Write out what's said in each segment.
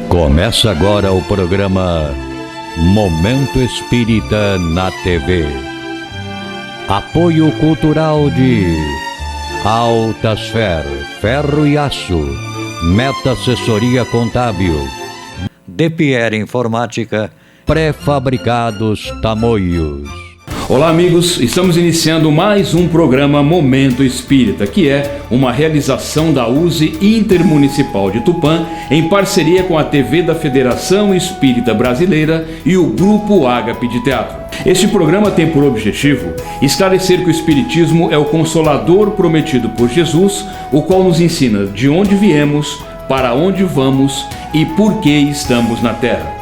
Começa agora o programa Momento Espírita na TV. Apoio cultural de Altasfer, Ferro e Aço, Meta Assessoria Contábil, De Pierre Informática, Pré-fabricados Tamoios. Olá amigos, estamos iniciando mais um programa Momento Espírita, que é uma realização da USE Intermunicipal de Tupã, em parceria com a TV da Federação Espírita Brasileira e o Grupo Ágape de Teatro. Este programa tem por objetivo esclarecer que o Espiritismo é o Consolador prometido por Jesus, o qual nos ensina de onde viemos, para onde vamos e por que estamos na Terra.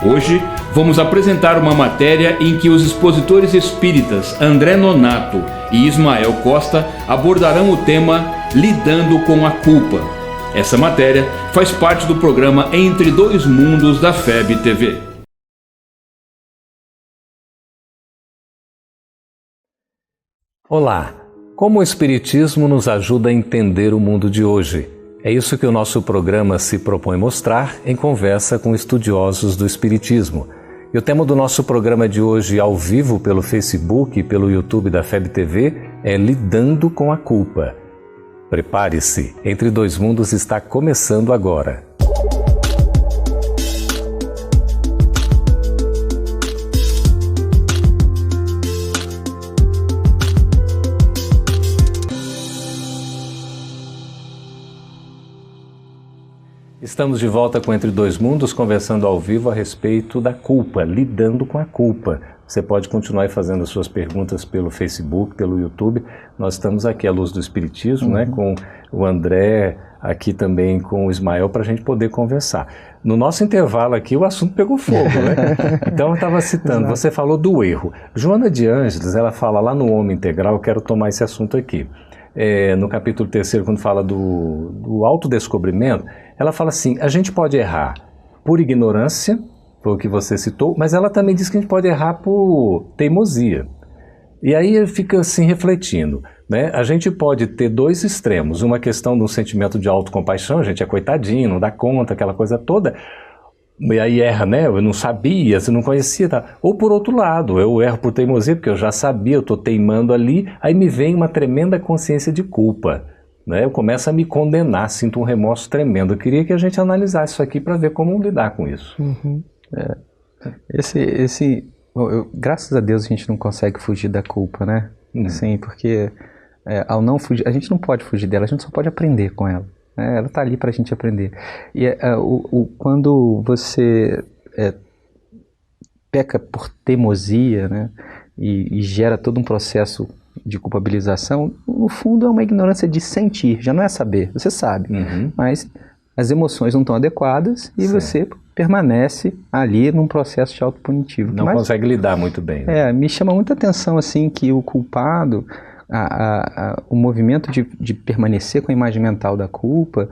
Hoje vamos apresentar uma matéria em que os expositores espíritas André Nonato e Ismael Costa abordarão o tema Lidando com a Culpa. Essa matéria faz parte do programa Entre Dois Mundos da FEB TV. Olá! Como o Espiritismo nos ajuda a entender o mundo de hoje? É isso que o nosso programa se propõe mostrar em conversa com estudiosos do Espiritismo. E o tema do nosso programa de hoje, ao vivo pelo Facebook e pelo YouTube da FEB TV, é Lidando com a Culpa. Prepare-se, Entre Dois Mundos está começando agora. Estamos de volta com Entre Dois Mundos, conversando ao vivo a respeito da culpa, lidando com a culpa. Você pode continuar fazendo as suas perguntas pelo Facebook, pelo YouTube. Nós estamos aqui à Luz do Espiritismo, né, com o André, aqui também com o Ismael, para a gente poder conversar. No nosso intervalo aqui, o assunto pegou fogo, né? Então eu estava citando, você falou do erro. Joana de Ângeles, ela fala lá no Homem Integral, eu quero tomar esse assunto aqui. No capítulo 3º, quando fala do autodescobrimento, ela fala assim, a gente pode errar por ignorância, foi o que você citou, mas ela também diz que a gente pode errar por teimosia. E aí fica assim refletindo, né? A gente pode ter dois extremos, uma questão do sentimento de autocompaixão, a gente é coitadinho, não dá conta, aquela coisa toda, e aí erra, né? Eu não sabia, você não conhecia, tá? Ou por outro lado, eu erro por teimosia, porque eu já sabia, eu estou teimando ali, aí me vem uma tremenda consciência de culpa, né? Eu começo a me condenar, sinto um remorso tremendo. Eu queria que a gente analisasse isso aqui para ver como lidar com isso. Graças a Deus a gente não consegue fugir da culpa, né? Sim, porque ao não fugir, a gente não pode fugir dela, a gente só pode aprender com ela. Ela está ali para a gente aprender. E quando você peca por teimosia, né, e gera todo um processo de culpabilização, no fundo é uma ignorância de sentir, já não é saber, você sabe, mas as emoções não estão adequadas e você permanece ali num processo de autopunitivo. Não consegue lidar muito bem. Né? Me chama muita atenção assim, que o culpado, o movimento de permanecer com a imagem mental da culpa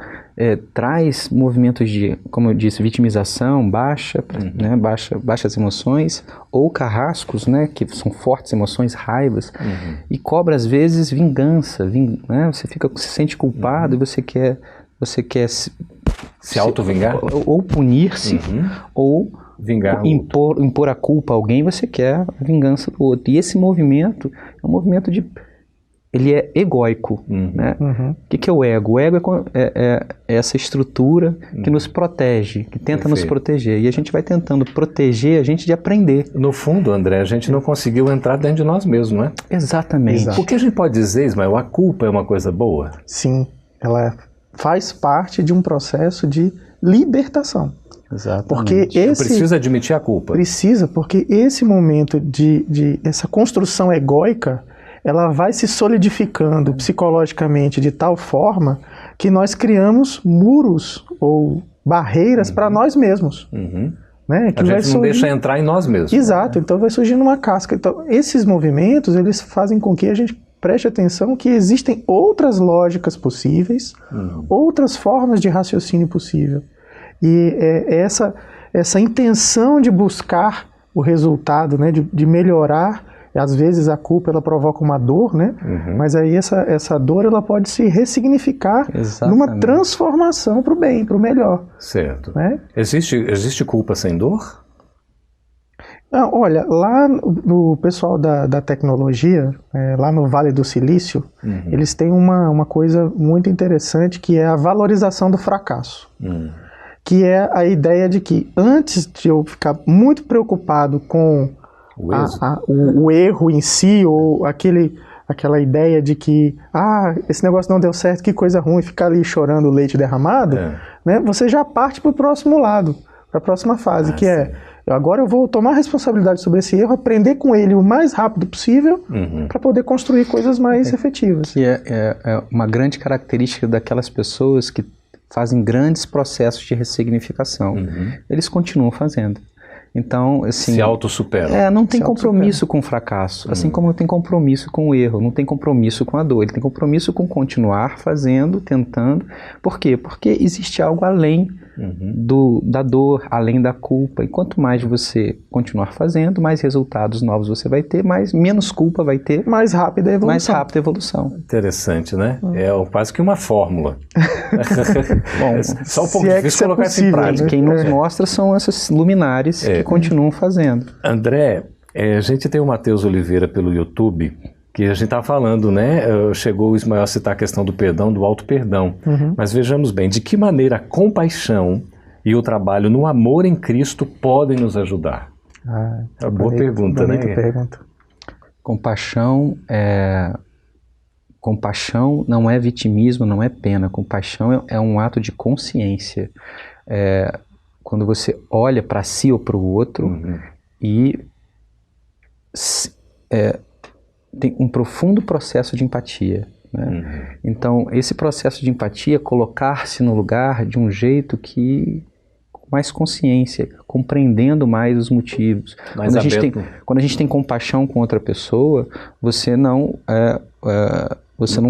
traz movimentos de, como eu disse, vitimização, né, baixas emoções, ou carrascos, né, que são fortes emoções, raivas, e cobra às vezes vingança, né, você se sente culpado e você quer se auto-vingar? Ou punir-se, ou impor a culpa a alguém, você quer a vingança do outro. E esse movimento é um movimento ele é egóico, né? O que é o ego? O ego é essa estrutura que nos protege, que tenta nos proteger. E a gente vai tentando proteger a gente de aprender. No fundo, André, a gente não conseguiu entrar dentro de nós mesmos, não é? Exatamente. O que a gente pode dizer, Ismael, a culpa é uma coisa boa? Sim, ela faz parte de um processo de libertação. Exatamente. Porque precisa admitir a culpa. Precisa, porque esse momento essa construção egóica, ela vai se solidificando psicologicamente de tal forma que nós criamos muros ou barreiras para nós mesmos. Né? Que a gente não deixa entrar em nós mesmos. Exato, então vai surgindo uma casca. Então, esses movimentos, eles fazem com que a gente preste atenção que existem outras lógicas possíveis, outras formas de raciocínio possível. E essa intenção de buscar o resultado, né, de melhorar, Às vezes a culpa ela provoca uma dor, né? Mas aí essa dor ela pode se ressignificar numa transformação para o bem, para o melhor. Certo. Né? Existe culpa sem dor? Olha, lá no pessoal da tecnologia, lá no Vale do Silício, eles têm uma coisa muito interessante que é a valorização do fracasso. Que é a ideia de que antes de eu ficar muito preocupado com o erro em si, ou aquela ideia de que esse negócio não deu certo, que coisa ruim, ficar ali chorando leite derramado, né, você já parte para o próximo lado, para a próxima fase, que é, agora eu vou tomar responsabilidade sobre esse erro, aprender com ele o mais rápido possível, para poder construir coisas mais efetivas. Que é uma grande característica daquelas pessoas que fazem grandes processos de ressignificação. Eles continuam fazendo. Então, assim... Se autossuperam. Não tem compromisso com o fracasso, assim como não tem compromisso com o erro, não tem compromisso com a dor, ele tem compromisso com continuar fazendo, tentando. Por quê? Porque existe algo além da dor, além da culpa, e quanto mais você continuar fazendo, mais resultados novos você vai ter, menos culpa vai ter, mais rápida a evolução. Interessante, né? É quase que uma fórmula. Bom, só um pouco difícil colocar isso em prática. Quem nos mostra são essas luminares que continuam fazendo. André, a gente tem o Matheus Oliveira pelo YouTube, que a gente está falando, né? Chegou o Ismael a citar a questão do perdão, do auto-perdão. Mas vejamos bem, de que maneira a compaixão e o trabalho no amor em Cristo podem nos ajudar? É uma boa pergunta, né? Pergunta. Compaixão não é vitimismo, não é pena. Compaixão é um ato de consciência. Quando você olha para si ou para o outro e tem um profundo processo de empatia, né? Então, esse processo de empatia é colocar-se no lugar de um jeito que com mais consciência, compreendendo mais os motivos. Quando a gente tem compaixão com outra pessoa, você não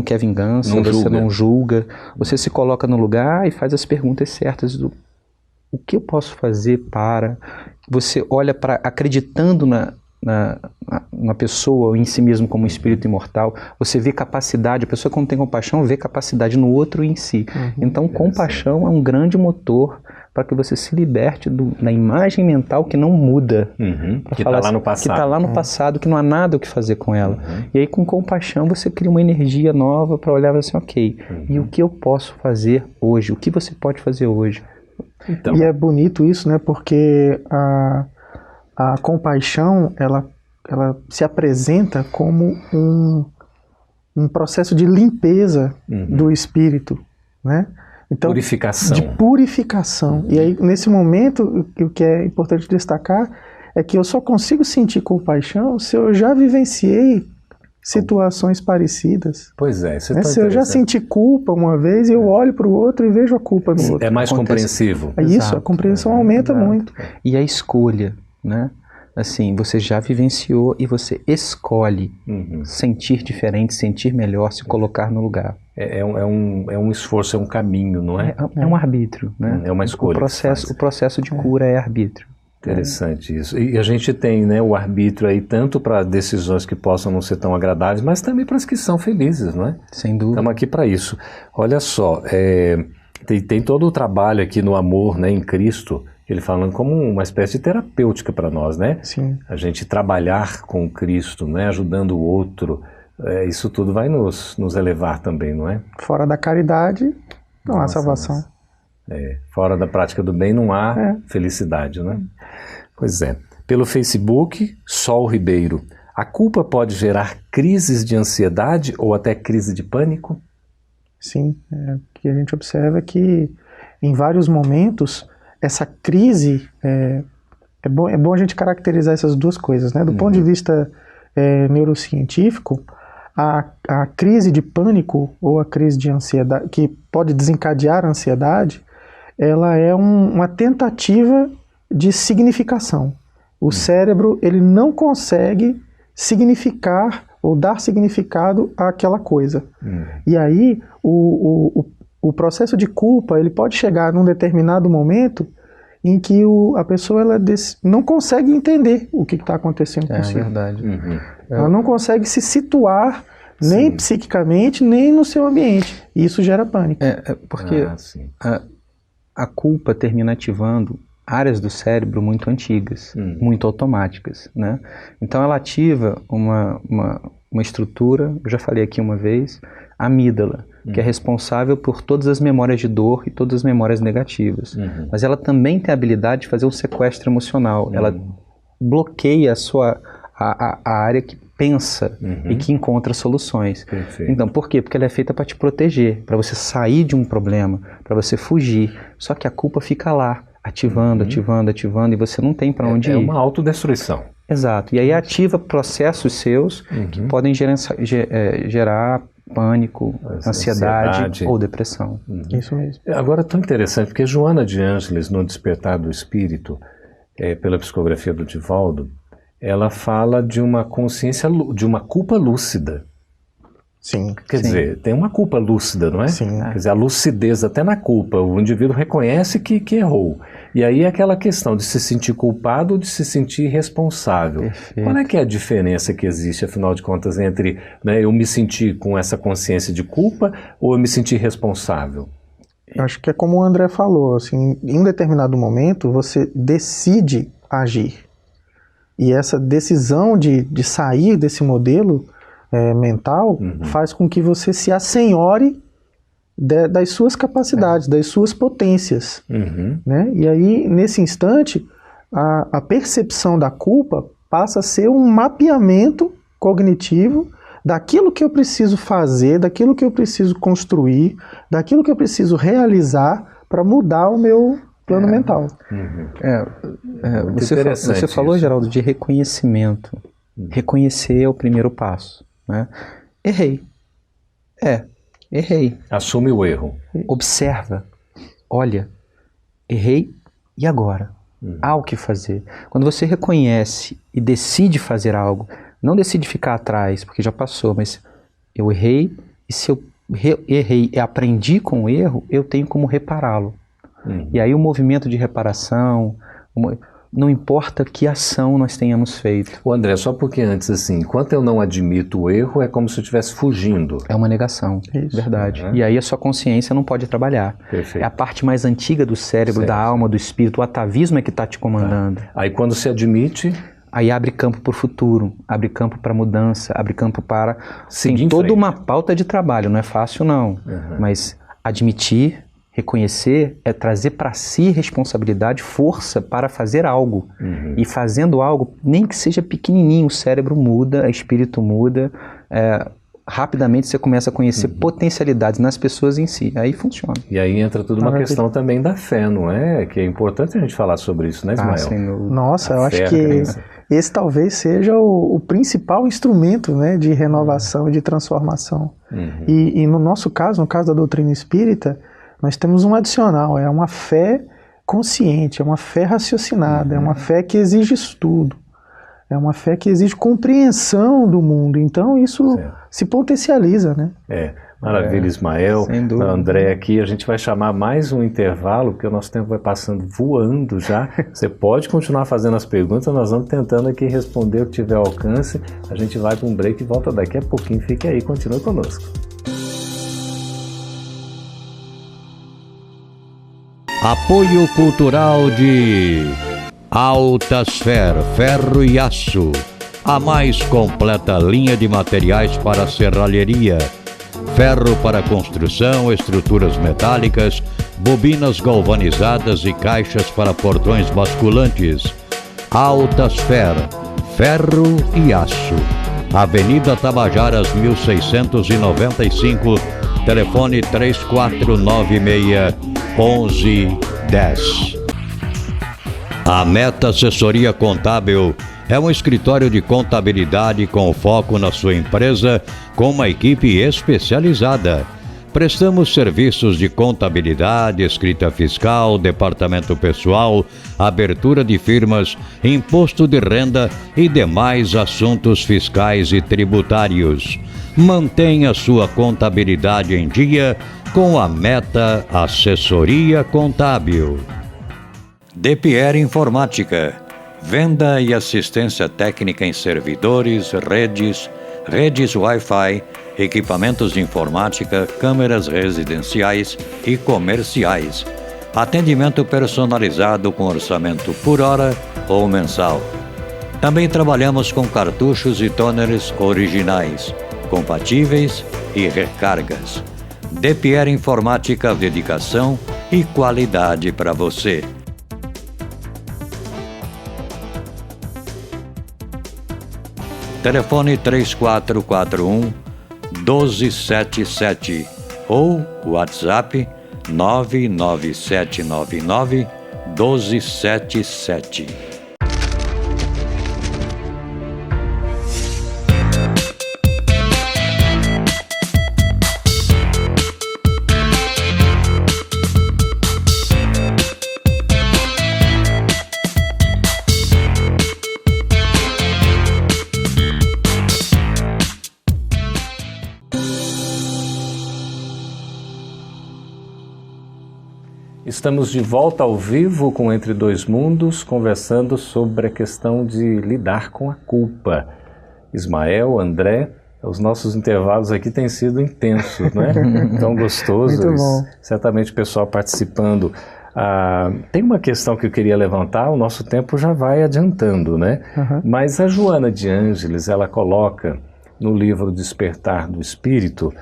quer vingança, você não julga, você se coloca no lugar e faz as perguntas certas do o que eu posso fazer para... Você olha para acreditando na pessoa ou em si mesmo como um espírito imortal, você vê capacidade, a pessoa quando tem compaixão vê capacidade no outro e em si. Então compaixão é um grande motor para que você se liberte da imagem mental que não muda. Que está lá no passado. Que está lá no passado, que não há nada o que fazer com ela. E aí com compaixão você cria uma energia nova para olhar assim, ok, e o que eu posso fazer hoje? O que você pode fazer hoje? Então. E é bonito isso, né? Porque a compaixão, ela se apresenta como um processo de limpeza do espírito, né? Então, purificação. De purificação. E aí, nesse momento, o que é importante destacar é que eu só consigo sentir compaixão se eu já vivenciei situações parecidas. Pois é. Se eu já senti culpa uma vez, eu olho para o outro e vejo a culpa no outro. É mais compreensivo. É isso, a compreensão aumenta muito. E a escolha, né? Assim, você já vivenciou e você escolhe sentir diferente, sentir melhor, se colocar no lugar. É um esforço, é um caminho, não é? É um arbítrio, né? É uma escolha. O processo de cura é arbítrio. Interessante isso. E a gente tem, né, o arbítrio aí tanto para decisões que possam não ser tão agradáveis, mas também para as que são felizes, não é? Sem dúvida. Estamos aqui para isso. Olha só, tem todo o trabalho aqui no amor, né, em Cristo, ele falando como uma espécie de terapêutica para nós, né? Sim. A gente trabalhar com Cristo, né, ajudando o outro, isso tudo vai nos elevar também, não é? Fora da caridade, não há salvação. Fora da prática do bem não há felicidade, né? Pois é. Pelo Facebook, Sol Ribeiro. A culpa pode gerar crises de ansiedade ou até crise de pânico? Sim. O que a gente observa é que em vários momentos essa crise, é bom a gente caracterizar essas duas coisas, né? Do ponto de vista neurocientífico, a crise de pânico ou a crise de ansiedade, que pode desencadear a ansiedade, ela é uma tentativa de significação. O cérebro, ele não consegue significar ou dar significado àquela coisa. E aí, o processo de culpa, ele pode chegar num determinado momento em que a pessoa ela não consegue entender o que está acontecendo consigo. É verdade. Ela não consegue se situar nem psiquicamente, nem no seu ambiente. E isso gera pânico. Porque a culpa termina ativando áreas do cérebro muito antigas, muito automáticas, né? Então ela ativa uma estrutura, eu já falei aqui uma vez, a amígdala, que é responsável por todas as memórias de dor e todas as memórias negativas. Mas ela também tem a habilidade de fazer um sequestro emocional. Ela bloqueia a área que pensa e que encontra soluções. Perfeito. Então, por quê? Porque ela é feita para te proteger, para você sair de um problema, para você fugir. Só que a culpa fica lá, ativando, e você não tem para onde ir. É uma autodestruição. Exato. E aí ativa processos seus que podem gerar pânico, ansiedade ou depressão. Isso mesmo. Agora, tão interessante, porque Joana de Ângeles, no Despertar do Espírito, pela psicografia do Divaldo, ela fala de uma consciência, de uma culpa lúcida. Sim. Quer dizer, tem uma culpa lúcida, não é? Sim. Quer dizer, a lucidez até na culpa. O indivíduo reconhece que errou. E aí é aquela questão de se sentir culpado ou de se sentir responsável. Perfeito. Qual é que é a diferença que existe, afinal de contas, entre eu me sentir com essa consciência de culpa ou eu me sentir responsável? Eu acho que é como o André falou, assim, em um determinado momento você decide agir. E essa decisão de sair desse modelo mental faz com que você se assenhore das suas capacidades, das suas potências. Né? E aí, nesse instante, a percepção da culpa passa a ser um mapeamento cognitivo daquilo que eu preciso fazer, daquilo que eu preciso construir, daquilo que eu preciso realizar para mudar o meu plano mental. Você falou, Geraldo, de reconhecimento. Reconhecer é o primeiro passo. Né? Errei. Errei. Assume o erro. Observa. Olha, errei e agora? Há o que fazer. Quando você reconhece e decide fazer algo, não decide ficar atrás, porque já passou, mas eu errei, e se eu errei e aprendi com o erro, eu tenho como repará-lo. E aí o movimento de reparação, não importa que ação nós tenhamos feito. O André, só porque antes, assim, enquanto eu não admito o erro, é como se eu estivesse fugindo. É uma negação, verdade. E aí a sua consciência não pode trabalhar. Perfeito. É a parte mais antiga do cérebro, da alma, do espírito, o atavismo é que está te comandando. Aí quando se admite... Aí abre campo para o futuro, abre campo para mudança, abre campo para... Tem toda uma pauta de trabalho, não é fácil não, mas admitir, reconhecer é trazer para si responsabilidade, força para fazer algo. E fazendo algo, nem que seja pequenininho, o cérebro muda, o espírito muda, rapidamente você começa a conhecer potencialidades nas pessoas em si, aí funciona. E aí entra tudo uma questão também da fé, não é? Que é importante a gente falar sobre isso, né, Ismael? Nossa, eu acho que esse talvez seja o principal instrumento, né, de renovação e de transformação. E no nosso caso, no caso da doutrina espírita, nós temos um adicional, é uma fé consciente, é uma fé raciocinada, é uma fé que exige estudo, é uma fé que exige compreensão do mundo. Então isso se potencializa, né? Maravilha, Ismael, André aqui. A gente vai chamar mais um intervalo, porque o nosso tempo vai passando voando já. Você pode continuar fazendo as perguntas, nós vamos tentando aqui responder o que tiver alcance. A gente vai para um break e volta daqui a pouquinho. Fique aí, continue conosco. Apoio cultural de Altasfer Ferro e Aço, a mais completa linha de materiais para serralheria, ferro para construção, estruturas metálicas, bobinas galvanizadas e caixas para portões basculantes. Altasfer Ferro e Aço, Avenida Tabajaras 1695, telefone 3496-1110. A Meta Assessoria Contábil é um escritório de contabilidade com foco na sua empresa, com uma equipe especializada. Prestamos serviços de contabilidade, escrita fiscal, departamento pessoal, abertura de firmas, imposto de renda e demais assuntos fiscais e tributários. Mantenha sua contabilidade em dia com a Meta Assessoria Contábil. De Pierre Informática. Venda e assistência técnica em servidores, redes Wi-Fi, equipamentos de informática, câmeras residenciais e comerciais. Atendimento personalizado com orçamento por hora ou mensal. Também trabalhamos com cartuchos e toners originais, compatíveis e recargas. De Pierre Informática, dedicação e qualidade para você. Telefone 3441-1277 ou WhatsApp 99799-1277. Estamos de volta ao vivo com Entre Dois Mundos, conversando sobre a questão de lidar com a culpa. Ismael, André, os nossos intervalos aqui têm sido intensos, né? Tão gostosos. Muito bom. Certamente o pessoal participando. Tem uma questão que eu queria levantar, o nosso tempo já vai adiantando, né? Mas a Joana de Ângeles, ela coloca no livro Despertar do Espírito,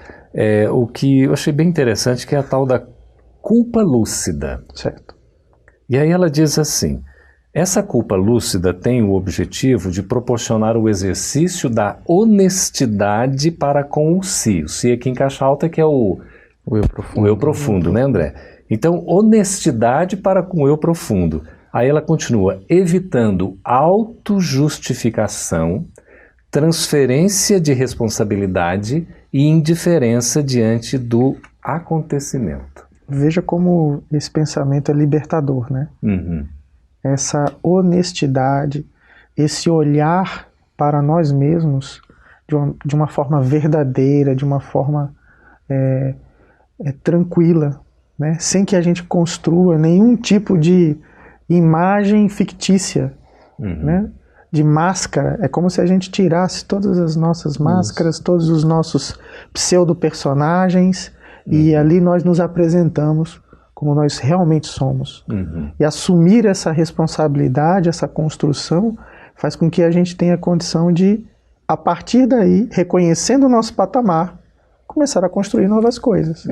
o que eu achei bem interessante, que é a tal da culpa lúcida. Certo. E aí ela diz assim: essa culpa lúcida tem o objetivo de proporcionar o exercício da honestidade para com o si. O si aqui em caixa alta, que é o eu profundo, né, André? Então, honestidade para com o eu profundo. Aí ela continua: evitando autojustificação, transferência de responsabilidade e indiferença diante do acontecimento. Veja como esse pensamento é libertador, né? Essa honestidade, esse olhar para nós mesmos de uma forma verdadeira, de uma forma tranquila, né? Sem que a gente construa nenhum tipo de imagem fictícia, né? De máscara. É como se a gente tirasse todas as nossas máscaras, todos os nossos pseudo-personagens, e ali nós nos apresentamos como nós realmente somos. E assumir essa responsabilidade, essa construção, faz com que a gente tenha condição de, a partir daí, reconhecendo o nosso patamar, começar a construir novas coisas.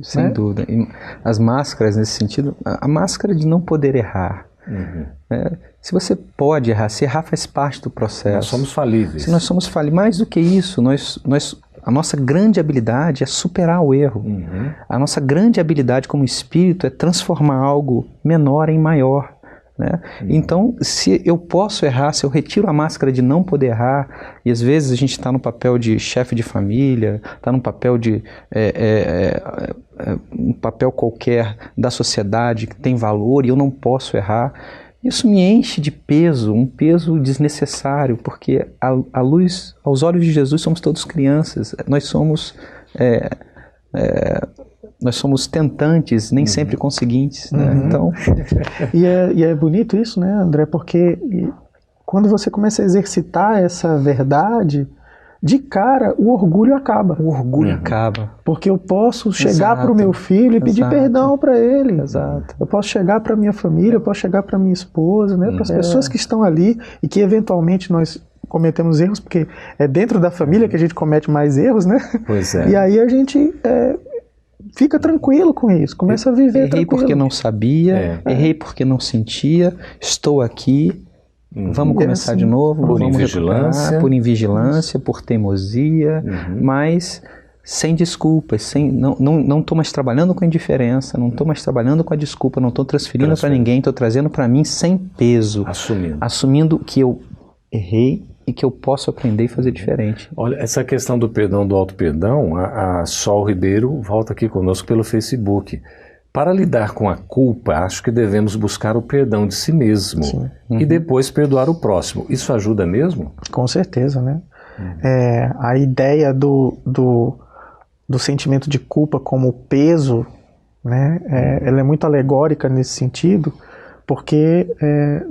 Sem dúvida. E as máscaras, nesse sentido, a máscara de não poder errar. Se você pode errar, se errar faz parte do processo. Nós somos falíveis. Se nós somos falíveis, mais do que isso, a nossa grande habilidade é superar o erro. A nossa grande habilidade como espírito é transformar algo menor em maior, né? Então, se eu posso errar, se eu retiro a máscara de não poder errar, e às vezes a gente está no papel de chefe de família, está no papel de um papel qualquer da sociedade que tem valor e eu não posso errar, isso me enche de peso, um peso desnecessário, porque à luz, aos olhos de Jesus, somos todos crianças, nós somos tentantes, nem sempre conseguintes, né? Então... e é bonito isso, né, André? Porque quando você começa a exercitar essa verdade, de cara o orgulho acaba. O orgulho acaba. Porque eu posso chegar para o meu filho e pedir perdão para ele. Eu posso chegar para minha família, eu posso chegar para minha esposa, né? Para as pessoas que estão ali e que eventualmente nós cometemos erros, porque é dentro da família que a gente comete mais erros, né? Pois é. E aí a gente fica tranquilo com isso, começa a viver errei tranquilo. Porque não sabia, errei porque não sentia, estou aqui, vamos começar de novo, vamos recuperar, por invigilância, por teimosia, mas sem desculpas, não estou mais trabalhando com indiferença, não estou mais trabalhando com a desculpa, não estou transferindo para ninguém, estou trazendo para mim sem peso, assumindo que eu errei e que eu posso aprender e fazer diferente. Olha, essa questão do perdão, do auto-perdão, a Sol Ribeiro volta aqui conosco pelo Facebook. Para lidar com a culpa, acho que devemos buscar o perdão de si mesmo e depois perdoar o próximo. Isso ajuda mesmo? Com certeza, né? A ideia do sentimento de culpa como peso, né? Ela é muito alegórica nesse sentido, porque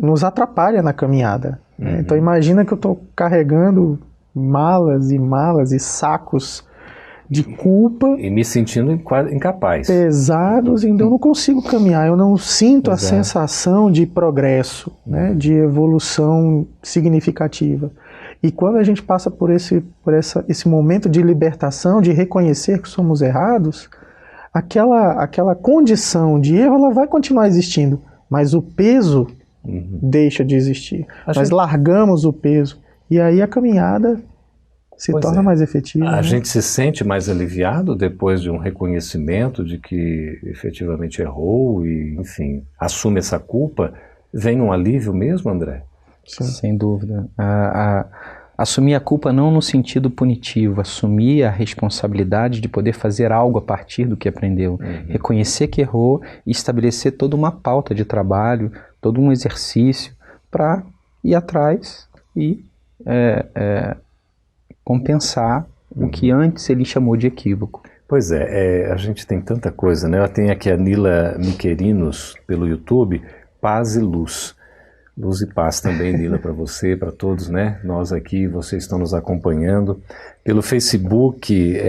nos atrapalha na caminhada. Né? Então imagina que eu estou carregando malas e malas e sacos de culpa. E me sentindo quase incapaz. Pesados, então eu não consigo caminhar, eu não sinto a sensação de progresso, né, de evolução significativa. E quando a gente passa por esse momento de libertação, de reconhecer que somos errados, aquela condição de erro ela vai continuar existindo, mas o peso deixa de existir. Nós largamos o peso e aí a caminhada se torna mais efetiva. A gente se sente mais aliviado depois de um reconhecimento de que efetivamente errou e, enfim, assume essa culpa. Vem um alívio mesmo, André? Sim. Sem dúvida. Assumir a culpa não no sentido punitivo, assumir a responsabilidade de poder fazer algo a partir do que aprendeu. Reconhecer que errou e estabelecer toda uma pauta de trabalho, todo um exercício para ir atrás e compensar o que antes ele chamou de equívoco. Pois é, a gente tem tanta coisa, né? Eu tenho aqui a Nila Miquerinos pelo YouTube, Paz e Luz. Luz e paz também, Nila, para você, para todos, né? Nós aqui, vocês estão nos acompanhando. Pelo Facebook,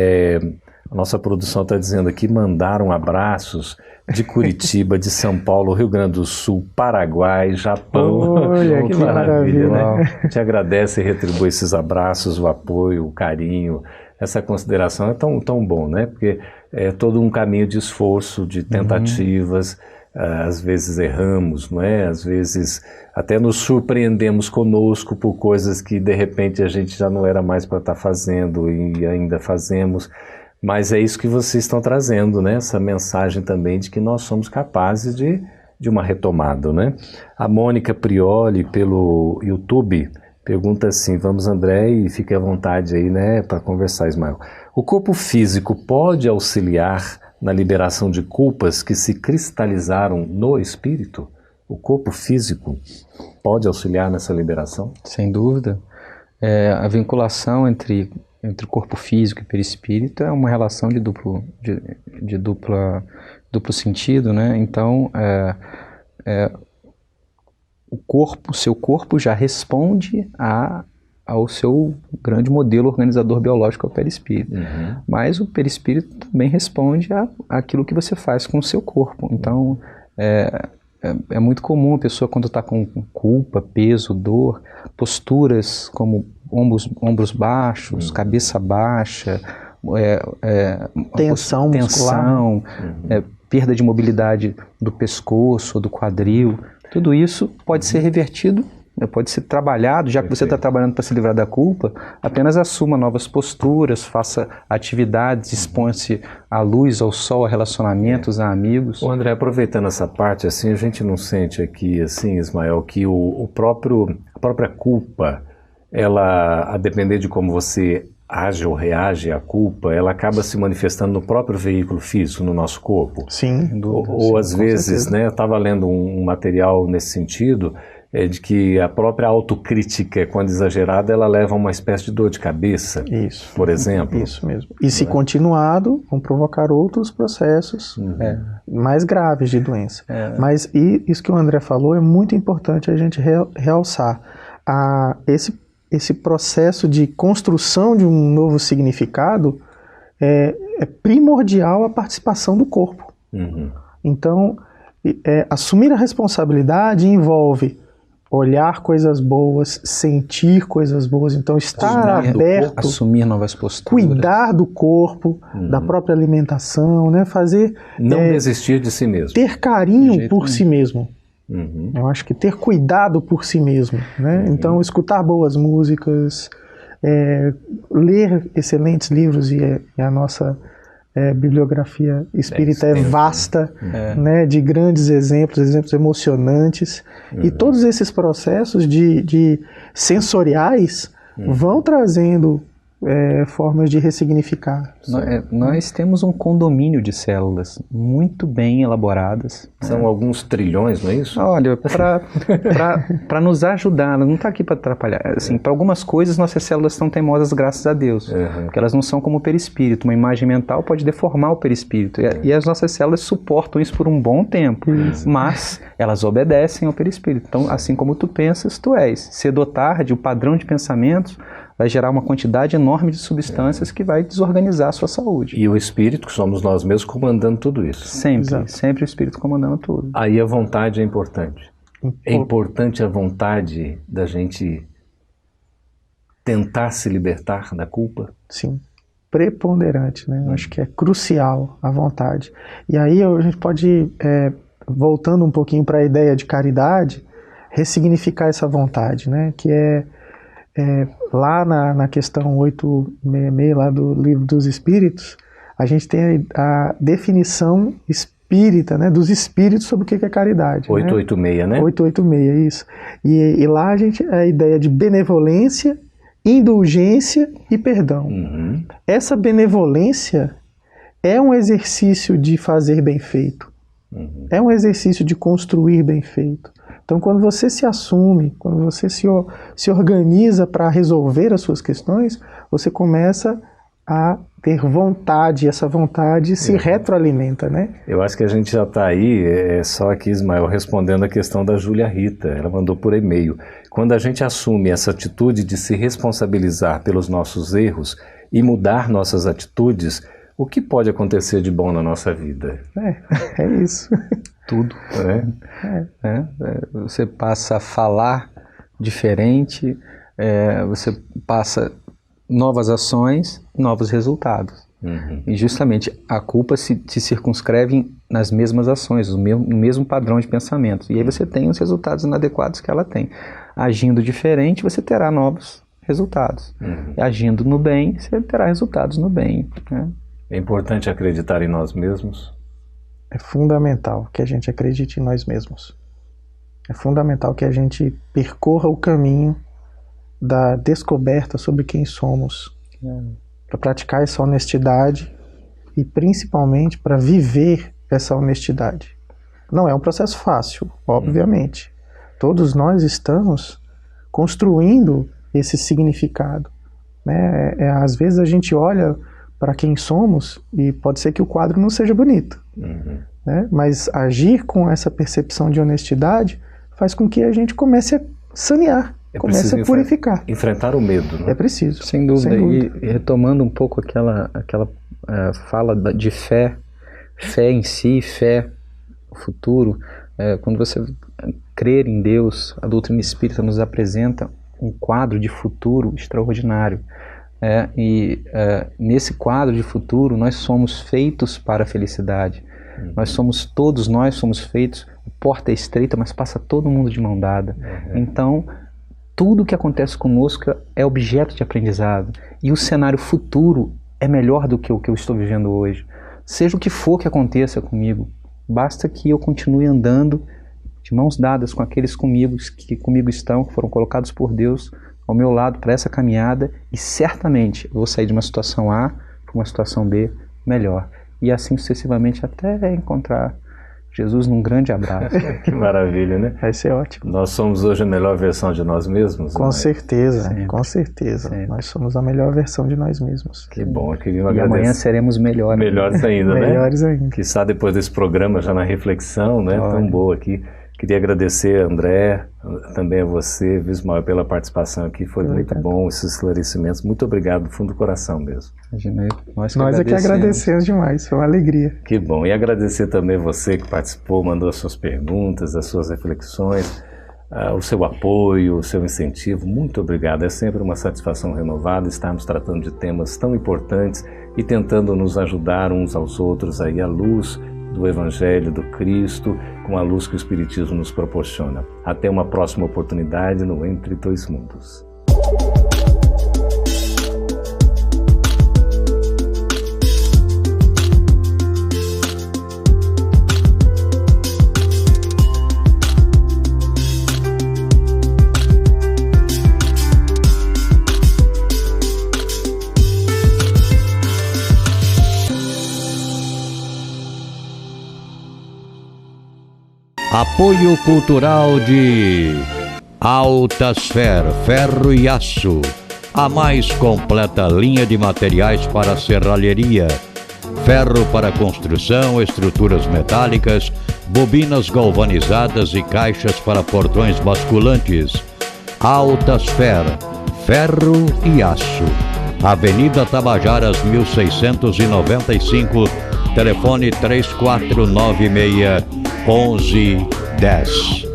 a nossa produção está dizendo aqui, mandaram abraços de Curitiba, de São Paulo, Rio Grande do Sul, Paraguai, Japão. Olha, que maravilha, né? Te agradece e retribui esses abraços, o apoio, o carinho. Essa consideração é tão bom, né? Porque é todo um caminho de esforço, de tentativas, às vezes erramos, não é? Às vezes até nos surpreendemos conosco por coisas que de repente a gente já não era mais para estar fazendo e ainda fazemos. Mas é isso que vocês estão trazendo, né? Essa mensagem também de que nós somos capazes de uma retomada, né? A Mônica Prioli, pelo YouTube, pergunta assim, vamos André, e fique à vontade aí, né, para conversar, Ismael. O corpo físico pode auxiliar na liberação de culpas que se cristalizaram no espírito? O corpo físico pode auxiliar nessa liberação? Sem dúvida. A vinculação entre o corpo físico e perispírito é uma relação de duplo sentido, né? Então, o seu corpo já responde ao seu grande modelo organizador biológico, ao perispírito. Mas o perispírito também responde àquilo que você faz com o seu corpo. Então, é muito comum a pessoa, quando está com culpa, peso, dor, posturas como ombros baixos, cabeça baixa, tensão muscular, perda de mobilidade do pescoço, do quadril. Tudo isso pode ser revertido, pode ser trabalhado, já que você está trabalhando para se livrar da culpa, apenas assuma novas posturas, faça atividades, exponha-se à luz, ao sol, a relacionamentos, a amigos. Ô André, aproveitando essa parte, assim, a gente não sente aqui, assim, Ismael, que a própria culpa, ela, a depender de como você age ou reage à culpa, ela acaba se manifestando no próprio veículo físico, no nosso corpo. Sim. Ou às vezes, né, eu estava lendo um material nesse sentido, de que a própria autocrítica, quando exagerada, ela leva a uma espécie de dor de cabeça, isso, por exemplo. Isso mesmo. E se continuado, vão provocar outros processos mais graves de doença. Mas isso que o André falou é muito importante a gente realçar. Esse processo de construção de um novo significado é primordial a participação do corpo. Então, assumir a responsabilidade envolve olhar coisas boas, sentir coisas boas, então estar aberto, assumir novas posturas, cuidar do corpo, da própria alimentação, né? Não desistir de si mesmo, ter carinho por si mesmo. Eu acho que ter cuidado por si mesmo, né? Então escutar boas músicas, ler excelentes livros, e a nossa bibliografia espírita é vasta, né, de grandes exemplos emocionantes, e todos esses processos de sensoriais vão trazendo formas de ressignificar. Nós temos um condomínio de células muito bem elaboradas. São alguns trilhões, não é isso? Olha, para nos ajudar, não está aqui para atrapalhar. Assim, para algumas coisas, nossas células estão teimosas, graças a Deus. Porque elas não são como o perispírito. Uma imagem mental pode deformar o perispírito. E as nossas células suportam isso por um bom tempo. Mas elas obedecem ao perispírito. Então, assim como tu pensas, tu és. Cedo ou tarde, o padrão de pensamentos vai gerar uma quantidade enorme de substâncias que vai desorganizar a sua saúde. E o espírito, que somos nós mesmos, comandando tudo isso. Sempre o espírito comandando tudo. Aí a vontade é importante. É importante a vontade da gente tentar se libertar da culpa? Sim, preponderante, né? Eu acho que é crucial a vontade. E aí a gente pode, voltando um pouquinho para a ideia de caridade, ressignificar essa vontade, né? Que lá na questão 866, lá do Livro dos Espíritos, a gente tem a definição espírita, né, dos espíritos sobre o que é caridade. 886, né? 886, isso. E lá a ideia de benevolência, indulgência e perdão. Essa benevolência é um exercício de fazer bem feito. É um exercício de construir bem feito. Então, quando você se assume, quando você se organiza para resolver as suas questões, você começa a ter vontade, essa vontade se retroalimenta, né? Eu acho que a gente já está aí, só aqui, Ismael, respondendo a questão da Júlia Rita, ela mandou por e-mail. Quando a gente assume essa atitude de se responsabilizar pelos nossos erros e mudar nossas atitudes, o que pode acontecer de bom na nossa vida? É isso. Tudo. Você passa a falar diferente, você passa novas ações, novos resultados. E justamente a culpa se circunscreve nas mesmas ações, no mesmo padrão de pensamento. E aí você tem os resultados inadequados que ela tem. Agindo diferente, você terá novos resultados. Agindo no bem, você terá resultados no bem. Né? É importante acreditar em nós mesmos? É fundamental que a gente acredite em nós mesmos. É fundamental que a gente percorra o caminho da descoberta sobre quem somos, para praticar essa honestidade e principalmente para viver essa honestidade. Não é um processo fácil, obviamente. Todos nós estamos construindo esse significado, né? Às vezes a gente olha para quem somos e pode ser que o quadro não seja bonito, né? Mas agir com essa percepção de honestidade faz com que a gente comece a sanear, comece a purificar. Enfrentar o medo, né? É preciso. Sem dúvida. E retomando um pouco aquela fala de fé em si, fé no futuro, quando você crer em Deus, a doutrina espírita nos apresenta um quadro de futuro extraordinário. Nesse quadro de futuro nós somos feitos para a felicidade. Todos nós somos feitos, a porta é estreita, mas passa todo mundo de mão dada. Então, tudo que acontece conosco é objeto de aprendizado. E o cenário futuro é melhor do que o que eu estou vivendo hoje. Seja o que for que aconteça comigo, basta que eu continue andando de mãos dadas com aqueles que comigo estão, que foram colocados por Deus ao meu lado para essa caminhada, e certamente eu vou sair de uma situação A para uma situação B melhor. E assim sucessivamente até encontrar Jesus num grande abraço. Que maravilha, né? Vai ser ótimo. Nós somos hoje a melhor versão de nós mesmos? Com certeza, sempre. Com certeza. Sempre. Nós somos a melhor versão de nós mesmos. Que bom, eu queria E agradecer. amanhã seremos melhores. Melhores ainda, né? Melhores ainda. Quizá depois desse programa, já na reflexão, né? Tão boa aqui. Queria agradecer a André, também a você, Ismael, pela participação aqui. Foi muito bom esses esclarecimentos. Muito obrigado, do fundo do coração mesmo. Imagina, Nós é que agradecemos demais, foi uma alegria. Que bom. E agradecer também você que participou, mandou as suas perguntas, as suas reflexões, o seu apoio, o seu incentivo. Muito obrigado. É sempre uma satisfação renovada estarmos tratando de temas tão importantes e tentando nos ajudar uns aos outros aí à luz do Evangelho, do Cristo, com a luz que o Espiritismo nos proporciona. Até uma próxima oportunidade no Entre Dois Mundos. Apoio cultural de Altasfer, ferro e aço, a mais completa linha de materiais para serralheria. Ferro para construção, estruturas metálicas, bobinas galvanizadas e caixas para portões basculantes. Altasfer, ferro e aço. Avenida Tabajaras 1695, telefone 3496-1110.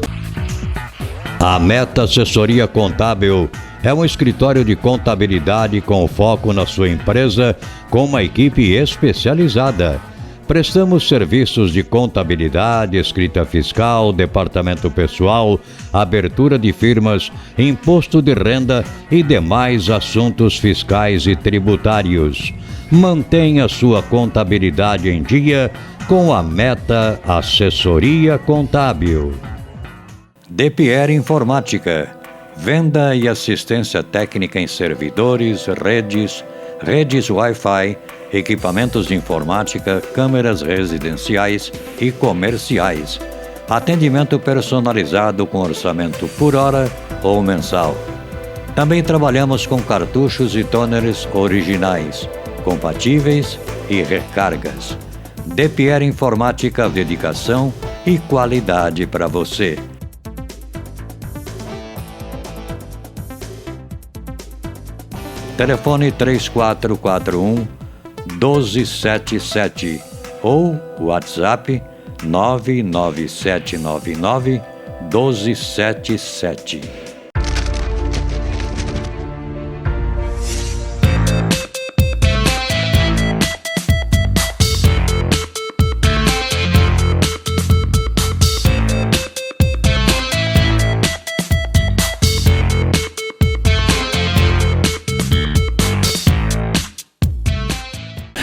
A Meta Assessoria Contábil é um escritório de contabilidade com foco na sua empresa, com uma equipe especializada. Prestamos serviços de contabilidade, escrita fiscal, departamento pessoal, abertura de firmas, imposto de renda e demais assuntos fiscais e tributários. Mantenha sua contabilidade em dia com a Meta Assessoria Contábil. DePierre Informática. Venda e assistência técnica em servidores, redes Wi-Fi, equipamentos de informática, câmeras residenciais e comerciais. Atendimento personalizado com orçamento por hora ou mensal. Também trabalhamos com cartuchos e toners originais, compatíveis e recargas. DePierre Informática, dedicação e qualidade para você. Telefone 3441-1277 ou WhatsApp 99799-1277.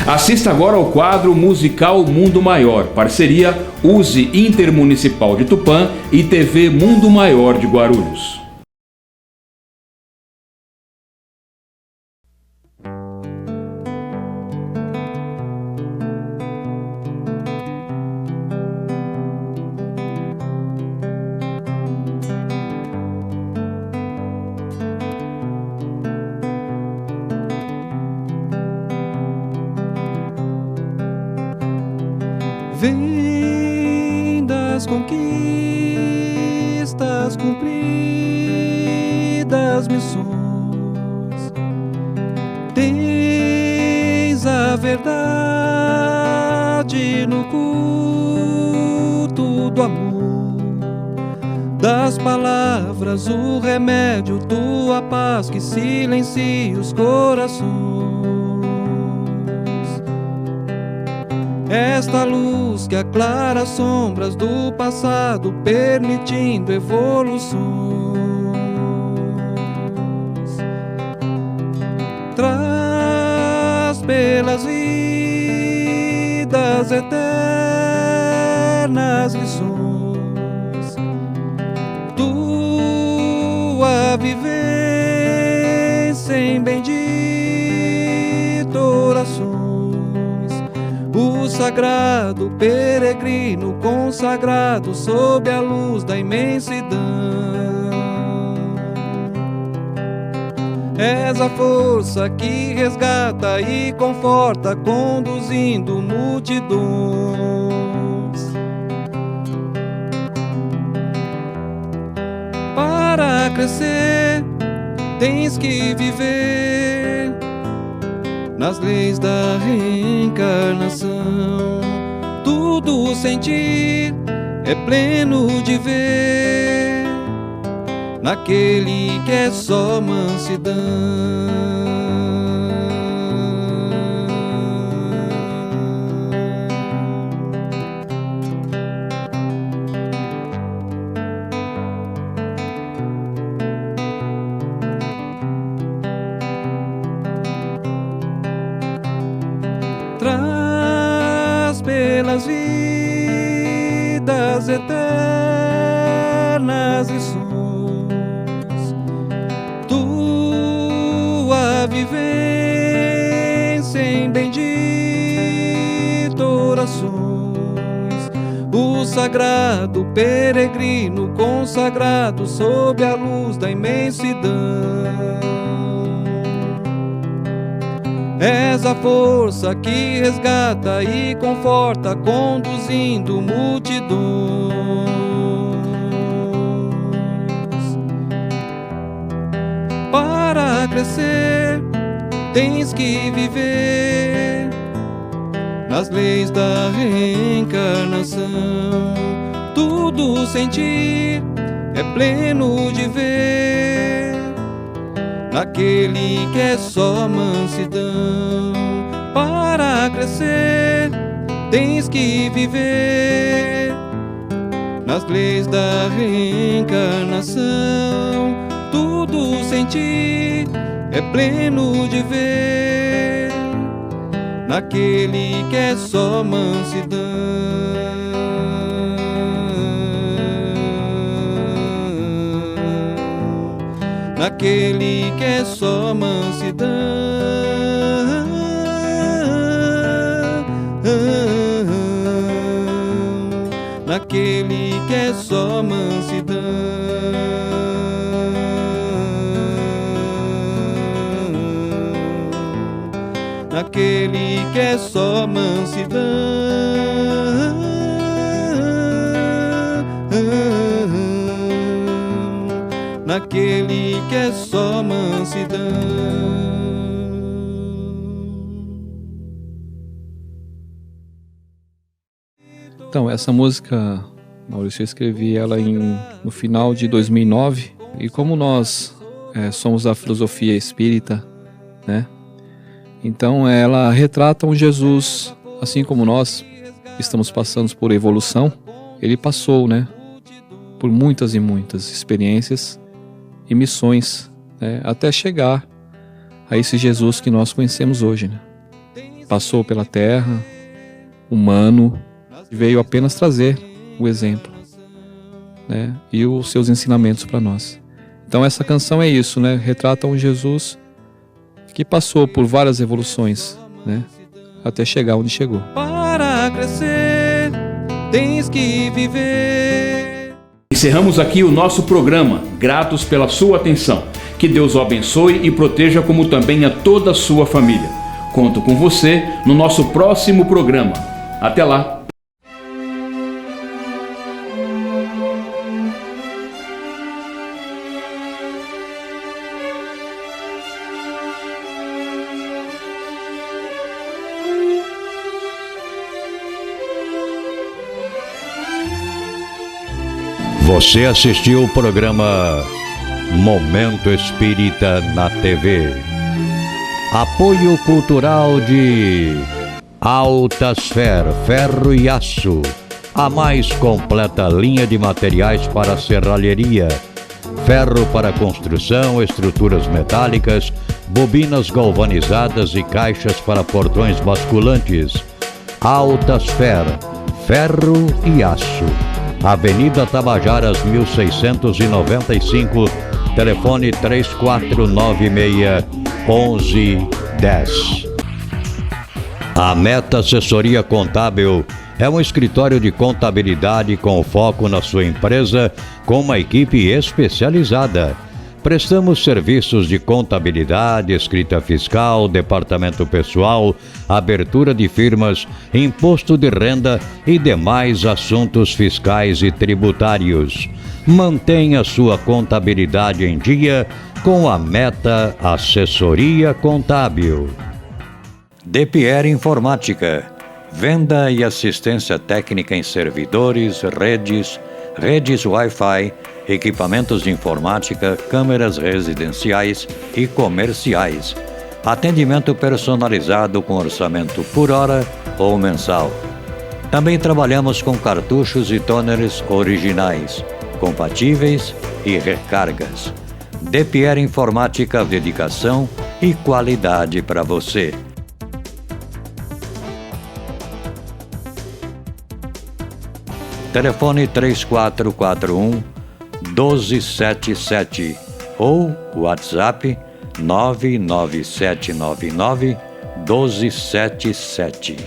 Assista agora ao quadro musical Mundo Maior, parceria USE Intermunicipal de Tupã e TV Mundo Maior de Guarulhos. Vem das conquistas cumpridas, missões. Tens a verdade no culto do amor, das palavras o remédio, tua paz que silencia os corações. Esta luz que aclara as sombras do passado, permitindo evoluções. Traz pelas vidas eternas lições, tua vivência em bendita orações. O sagrado peregrino consagrado sob a luz da imensidão. És a força que resgata e conforta, conduzindo multidões. Para crescer, tens que viver nas leis da reencarnação. Tudo sentir é pleno de ver naquele que é só mansidão. Traz pelas vidas eternas lições, tua vivência em bendita orações. O sagrado, peregrino consagrado sob a luz da imensidão. És a força que resgata e conforta, conduzindo multidões. Para crescer, tens que viver nas leis da reencarnação. Tudo sentir é pleno de ver naquele que é só mansidão. Para crescer, tens que viver nas leis da reencarnação. Tudo sentir é pleno de ver naquele que é só mansidão. Naquele que é só mansidão. Naquele que é só mansidão. Naquele que é só mansidão. Naquele que é só mansidão. Então, essa música, Maurício, eu escrevi ela no final de 2009. E como nós somos da filosofia espírita, né? Então ela retrata um Jesus, assim como nós estamos passando por evolução. Ele passou, né, por muitas e muitas experiências e missões, né, até chegar a esse Jesus que nós conhecemos hoje, né? Passou pela terra, humano, e veio apenas trazer o exemplo, né, e os seus ensinamentos para nós. Então essa canção é isso, né? Retrata um Jesus que passou por várias evoluções, né, até chegar onde chegou. Para crescer, tens que viver. Encerramos aqui o nosso programa, gratos pela sua atenção. Que Deus o abençoe e proteja, como também a toda a sua família. Conto com você no nosso próximo programa. Até lá! Você assistiu o programa Momento Espírita na TV. Apoio cultural de Altasfer, ferro e aço. A mais completa linha de materiais para serralheria. Ferro para construção, estruturas metálicas, bobinas galvanizadas e caixas para portões basculantes. Altasfer, ferro e aço. Avenida Tabajaras 1695, telefone 3496-1110. A Meta Assessoria Contábil é um escritório de contabilidade com foco na sua empresa, com uma equipe especializada. Prestamos serviços de contabilidade, escrita fiscal, departamento pessoal, abertura de firmas, imposto de renda e demais assuntos fiscais e tributários. Mantenha sua contabilidade em dia com a Meta Assessoria Contábil. DePierre Informática. Venda e assistência técnica em servidores, redes Wi-Fi, equipamentos de informática, câmeras residenciais e comerciais. Atendimento personalizado com orçamento por hora ou mensal. Também trabalhamos com cartuchos e toners originais, compatíveis e recargas. DePierre Informática, dedicação e qualidade para você. Telefone 3441-1277 ou WhatsApp 99799-1277.